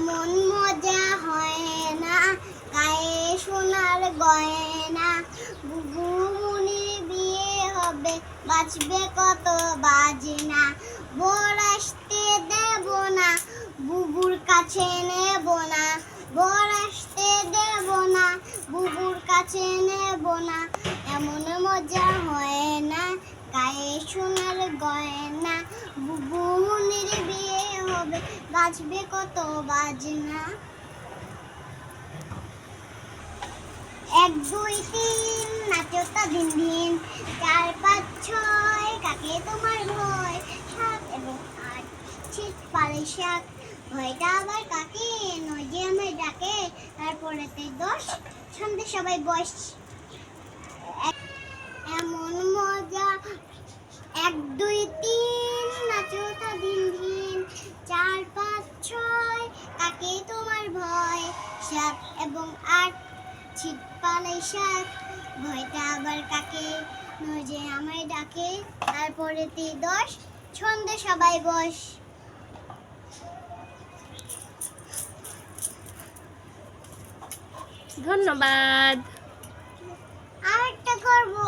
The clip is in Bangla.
এমন মজা হয় না, গায়ে সোনার গয়না। বুবু মুনির বিয়ে হবে, বাজবে কত বাজনা। বর আসতে দেব না, বুবুর কাছে নেব না। বর আসতে দেব না, বুবুর কাছে নেব না। এমন মজা হয় না, গায়ে সোনার গয়না। বুবু মুনির বিয়ে হবে, বাজবে কত বাজনা। 1 2 3 নাচতা দিন দিন, 4 5 6 কাকে তোমার ভয়। 7 এবং 8 ছিট পারে শাক, ভয়টা আবার কাকে, নয় যে আমায় ডাকে। তারপরেতে 10 সন্ধে সবাই বস। এমন মজা 1 2 3 নাচতা দিন দিন, 4 5 6 কাকে তোমার ভয়। 7 এবং 8 ছিট পালাই শাক, ভয়টা আবার কাকে, নয় যে আমায় ডাকে। তারপরেতে 10 সন্ধে সবাই বস। ধন্যবাদ। আরেকটা করব।